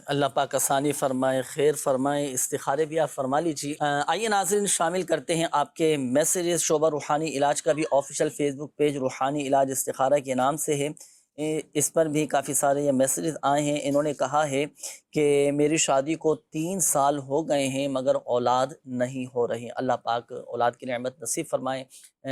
اللہ پاک آسانی فرمائے، خیر فرمائے، استخارے بھی آپ فرما لیجیے۔ آئیے ناظرین شامل کرتے ہیں آپ کے میسیجز۔ شعبہ روحانی علاج کا بھی آفیشیل فیس بک پیج روحانی علاج استخارہ کے نام سے ہے، اس پر بھی کافی سارے یہ میسیجز آئے ہیں۔ انہوں نے کہا ہے کہ میری شادی کو 3 سال ہو گئے ہیں مگر اولاد نہیں ہو رہی۔ اللہ پاک اولاد کی نعمت نصیب فرمائے،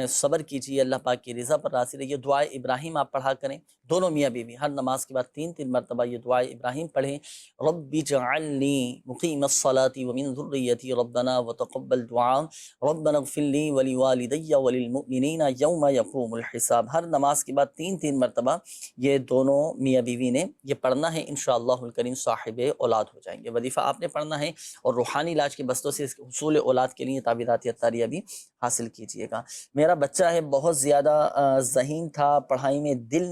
صبر کیجیے، اللہ پاک کی رضا پر راضی رہیے۔ دعائے ابراہیم آپ پڑھا کریں، دونوں میاں بیوی ہر نماز کے بعد 3 مرتبہ یہ دعائے ابراہیم پڑھیں۔ رب اجعلنی مقیم الصلاۃ ومن ذریتی ربنا وتقبل دعاء ربنا اغفر لی ولوالدی وللمؤمنین یوم یقوم الحساب۔ ہر نماز کے بعد 3 مرتبہ یہ دونوں میاں بیوی نے یہ پڑھنا ہے، انشاءاللہ الکریم صاحب اولاد ہو جائیں گے۔ وظیفہ آپ نے پڑھنا ہے اور روحانی علاج کے بستوں سے اس حصول اولاد کے لیے تعبیرات اتاریہ بھی حاصل کیجیے گا۔ میرا بچہ ہے بہت زیادہ ذہین تھا، پڑھائی میں دل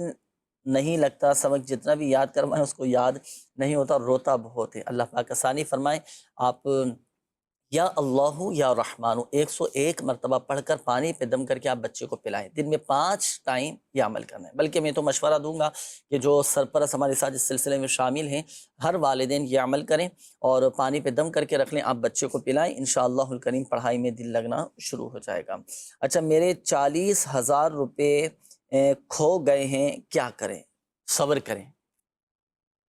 نہیں لگتا، سبق جتنا بھی یاد کروائیں اس کو یاد نہیں ہوتا، روتا بہت ہے۔ اللہ پاک آسانی فرمائے۔ آپ یا اللہ یا رحمان 101 مرتبہ پڑھ کر پانی پہ دم کر کے آپ بچے کو پلائیں۔ دن میں 5 ٹائم یہ عمل کرنا ہے۔ بلکہ میں تو مشورہ دوں گا کہ جو سرپرست ہمارے ساتھ اس سلسلے میں شامل ہیں، ہر والدین یہ عمل کریں اور پانی پہ دم کر کے رکھ لیں، آپ بچے کو پلائیں، انشاءاللہ الکریم پڑھائی میں دل لگنا شروع ہو جائے گا۔ اچھا، میرے 40,000 روپے کھو گئے ہیں، کیا کریں؟ صبر کریں،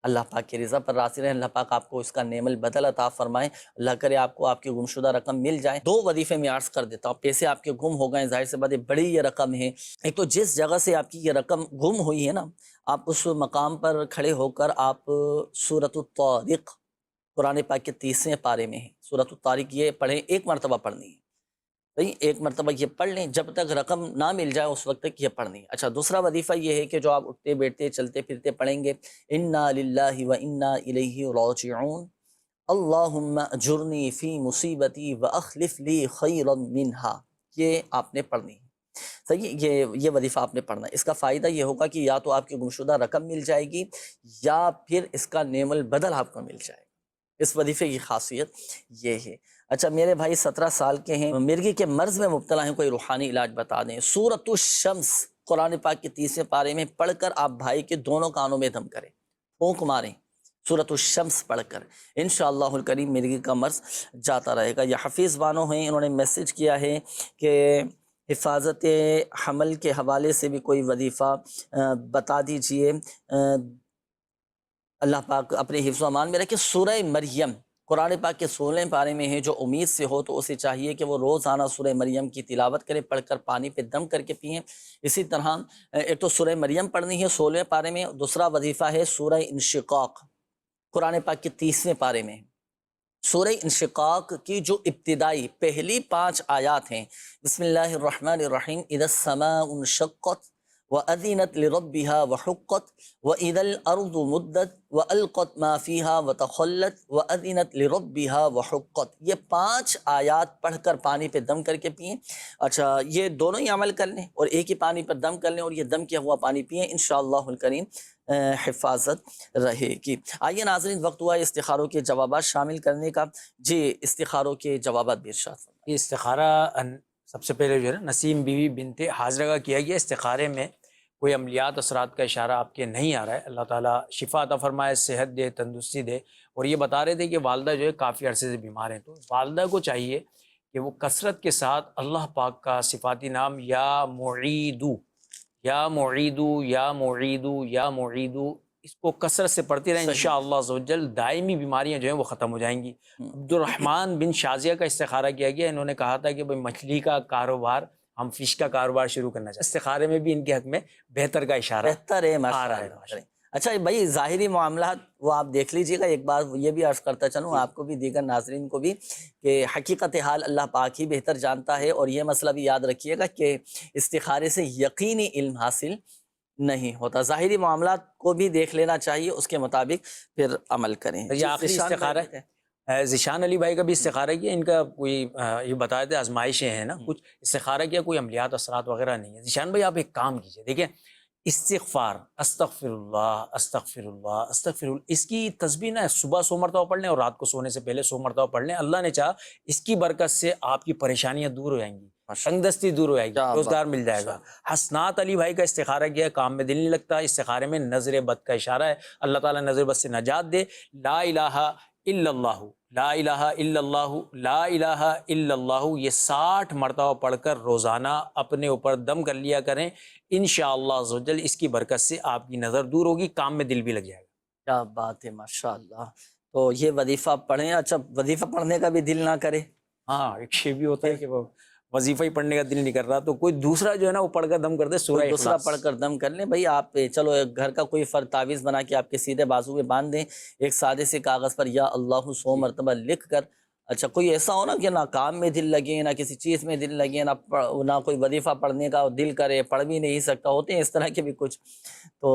اللہ پاک کی رضا پر راضی رہیں، اللہ پاک آپ کو اس کا نعم البدل عطا فرمائے، اللہ کرے آپ کو آپ کی گمشدہ رقم مل جائے۔ 2 وظیفے میں عرض کر دیتا ہوں، پیسے آپ کے گم ہو گئے، ظاہر سی بات ہے بڑی یہ رقم ہے۔ ایک تو جس جگہ سے آپ کی یہ رقم گم ہوئی ہے نا، آپ اس مقام پر کھڑے ہو کر آپ سورۃ الطارق قرآن پاک کے 30ویں پارے میں ہے، سورۃ الطارق یہ پڑھیں، 1 مرتبہ پڑھنی ہے، صحیح، 1 مرتبہ یہ پڑھ لیں، جب تک رقم نہ مل جائے اس وقت تک یہ پڑھنی ہے۔ اچھا، دوسرا وظیفہ یہ ہے کہ جو آپ اٹھتے بیٹھتے چلتے پھرتے پڑھیں گے، انا للہ و انا الیہ راجعون اللہم اجرنی فی مصیبتی واخلف لی خیرا منہا، یہ آپ نے پڑھنی ہے، صحیح، یہ وظیفہ آپ نے پڑھنا ہے۔ اس کا فائدہ یہ ہوگا کہ یا تو آپ کی گمشدہ رقم مل جائے گی یا پھر اس کا نعم البدل آپ کو مل جائے گا۔ اس وظیفے کی خاصیت یہ ہے۔ اچھا، میرے بھائی 17 سال کے ہیں، مرغی کے مرض میں مبتلا ہیں، کوئی روحانی علاج بتا دیں۔ سورۃ الشمس قرآن پاک کے 30ویں پارے میں پڑھ کر آپ بھائی کے دونوں کانوں میں دم کریں، پھونک ماریں سورۃ الشمس پڑھ کر، انشاءاللہ الکریم مرغی کا مرض جاتا رہے گا۔ یہ حفیظ بانو ہیں، انہوں نے میسج کیا ہے کہ حفاظت حمل کے حوالے سے بھی کوئی وظیفہ بتا دیجئے، اللہ پاک اپنے حفظ و امان میں رکھے۔ سورہ مریم قرآن پاک کے 16 پارے میں ہے، جو امید سے ہو تو اسے چاہیے کہ وہ روزانہ سورہ مریم کی تلاوت کرے، پڑھ کر پانی پہ دم کر کے پئیں۔ اسی طرح ایک تو سورہ مریم پڑھنی ہے 16 پارے میں، دوسرا وظیفہ ہے سورہ انشقاق قرآن پاک کے 30ویں پارے میں۔ سورہ انشقاق کی جو ابتدائی پہلی 5 آیات ہیں، بسم اللہ الرحمن الرحیم، اذا السماء انشقت وأذنت لربها وحقت وإذا الأرض مدت وألقت ما فيها وتخلت وأذنت لربها وحقت. یہ 5 آیات پڑھ کر پانی پہ دم کر کے پئیں. اچھا یہ دونوں ہی عمل کر لیں اور ایک ہی پانی پر دم کر لیں اور یہ دم کیا ہوا پانی پئیں، انشاءاللہ الکریم حفاظت رہے گی. آئیے ناظرین وقت ہوا استخاروں کے جوابات شامل کرنے کا. جی استخاروں کے جوابات بھی ارشاد فرمائیں.
یہ استخارہ سب سے پہلے جو ہے نا نسیم بیوی بنت حاضرہ کا کیا گیا. استخارے میں کوئی عملیات اثرات کا اشارہ آپ کے نہیں آ رہا ہے. اللہ تعالیٰ شفا عطا فرمائے، صحت دے، تندرستی دے. اور یہ بتا رہے تھے کہ والدہ جو ہے کافی عرصے سے بیمار ہیں، تو والدہ کو چاہیے کہ وہ کثرت کے ساتھ اللہ پاک کا صفاتی نام یا معیدو یا معیدو یا معیدو یا معیدو اس کو کثرت سے پڑھتی رہیں. انشاءاللہ عز و جل دائمی بیماریاں جو ہیں وہ ختم ہو جائیں گی. عبد الرحمن بن شازیہ کا استخارہ کیا گیا. انہوں نے کہا تھا کہ بھئی مچھلی کا کاروبار، ہم فش کا کاروبار شروع کرنا چاہتے ہیں. استخارے میں بھی ان کے حق میں بہتر کا اشارہ
بہتر ہے
آ رہا ہے.
اچھا بھائی ظاہری معاملات وہ آپ دیکھ لیجئے گا. ایک بار یہ بھی عرض کرتا چلوں آپ کو بھی دیگر ناظرین کو بھی کہ حقیقت حال اللہ پاک ہی بہتر جانتا ہے. اور یہ مسئلہ بھی یاد رکھیے گا کہ استخارے سے یقینی علم حاصل نہیں ہوتا. ظاہری معاملات کو بھی دیکھ لینا چاہیے، اس کے مطابق پھر عمل کریں.
یہ آخری استخارہ ہے. ذیشان علی بھائی کا بھی استخارہ کیا. ان کا کوئی یہ بتایا تھے آزمائشیں ہیں نا کچھ، استخارہ کیا کوئی عملیات اثرات وغیرہ نہیں ہے. ذیشان بھائی آپ ایک کام کیجئے، دیکھیں استغفار، استغفر اللہ استغفر اللہ استغفر اللہ، اس کی تسبیح نہ صبح 100 مرتبہ پڑھ لیں اور رات کو سونے سے پہلے 100 مرتبہ پڑھ لیں. اللہ نے چاہا اس کی برکت سے آپ کی پریشانیاں دور ہو جائیں گی، تنگ دستی دور ہو جائے گی، روزگار مل جائے گا. حسنات علی بھائی کا استخارہ کیا، کام میں دل نہیں لگتا. استخارے میں نظر بد کا اشارہ ہے. اللہ تعالیٰ نظر بد سے نجات دے. لا الہ الا اللہ لا الہ الا اللہ لا الہ الا اللہ یہ 60 مرتبہ پڑھ کر روزانہ اپنے اوپر دم کر لیا کریں. انشاءاللہ عز و جل اس کی برکت سے آپ کی نظر دور ہوگی، کام میں دل بھی لگ جائے گا.
کیا بات ہے ماشاءاللہ. تو یہ وظیفہ پڑھیں. اچھا وظیفہ پڑھنے کا بھی دل نہ کرے.
ہاں ایک یہ بھی ہوتا ہے کہ وہ وظیفہ ہی پڑھنے کا دل نہیں کر رہا تو کوئی دوسرا جو ہے نا وہ پڑھ کر دم کر دے. سورہ
دوسرا
اخلاص
پڑھ کر دم کر لیں. بھائی آپ چلو گھر کا کوئی فرد تعویذ بنا کے آپ کے سیدھے بازو میں باندھ دیں، ایک سادے سے کاغذ پر یا اللہ 100 مرتبہ لکھ کر. اچھا کوئی ایسا ہو نا کہ نہ کام میں دل لگے، نہ کسی چیز میں دل لگے، نہ کوئی وظیفہ پڑھنے کا دل کرے، پڑھ بھی نہیں سکتا، ہوتے ہیں اس طرح کے بھی کچھ، تو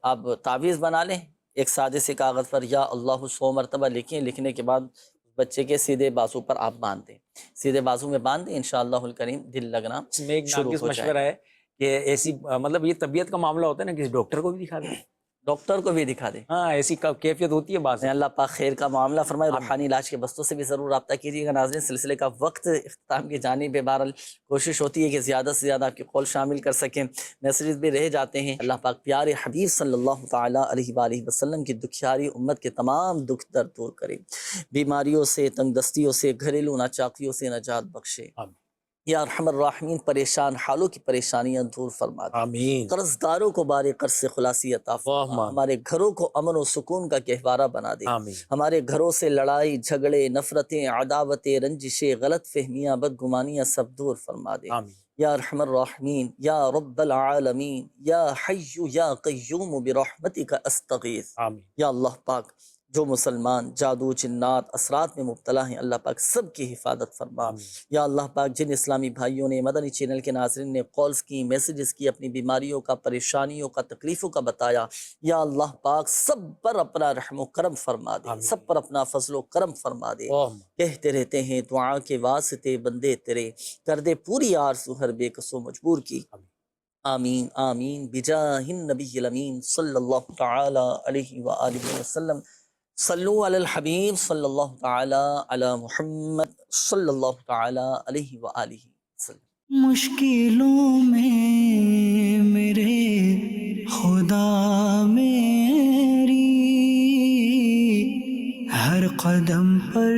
آپ تعویذ بنا لیں. ایک سادے سے کاغذ پر یا اللہ 100 مرتبہ لکھیں. لکھنے کے بعد بچے کے سیدھے بازو پر آپ باندھ دیں، سیدھے بازو میں باندھ دیں، انشاءاللہ الکریم دل لگنا
اس میں ایک
شروع
ناقص
ہو جائے.
مشورہ ہے کہ ایسی مطلب یہ طبیعت کا معاملہ ہوتا ہے نا، کسی ڈاکٹر کو بھی دکھا دیں.
ڈاکٹر کو بھی دکھا دیں.
ہاں ایسی کیفیت ہوتی ہے بعض.
اللہ پاک خیر کا معاملہ فرمائے. روحانی علاج کے بستوں سے بھی ضرور رابطہ کیجیے گا. ناظرین سلسلے کا وقت اختتام کی جانب ہے. بہرحال کوشش ہوتی ہے کہ زیادہ سے زیادہ آپ کے قول شامل کر سکیں، میسیجز بھی رہ جاتے ہیں. اللہ پاک پیارے حبیب صلی اللہ تعالیٰ علیہ وآلہ وسلم کی دکھیاری امت کے تمام دکھ درد دور کرے، بیماریوں سے، تنگ دستیوں سے، گھریلو ناچاقیوں سے نجات بخشے. یا ارحم الراحمین پریشان حالوں کی پریشانیاں دور فرما دے.
آمین.
قرضداروں کو بارے قرض سے خلاصی عطا فرما. ہمارے گھروں کو امن و سکون کا گہوارہ بنا دے.
آمین.
ہمارے گھروں سے لڑائی جھگڑے، نفرتیں، عداوتیں، رنجشیں، غلط فہمیاں، بدگمانیاں سب دور فرما دے.
آمین.
یا ارحم الراحمین یا رب العالمین یا حی یا قیوم برحمتک استغیث.
آمین.
یا اللہ پاک جو مسلمان جادو جنات اثرات میں مبتلا ہیں اللہ پاک سب کی حفاظت فرما. یا اللہ پاک جن اسلامی بھائیوں نے مدنی چینل کے ناظرین نے کالز کی، میسیجز کی، اپنی بیماریوں کا، پریشانیوں کا، تکلیفوں کا بتایا، یا اللہ پاک سب پر اپنا رحم و کرم فرما دے، سب پر اپنا فضل و کرم فرما دے. کہتے رہتے ہیں دعا کے واسطے بندے تیرے، کر دے پوری آرزو ہر بے کسو مجبور کی. آمین آمین بجاہ النبی الامین صلی اللہ تعالی علیہ وآلہ وسلم. صلو علی الحبیب صلی اللہ تعالی علی محمد صلی اللہ تعالی علیہ وآلہ وسلم.
مشکلوں میں میرے خدا میری ہر قدم پر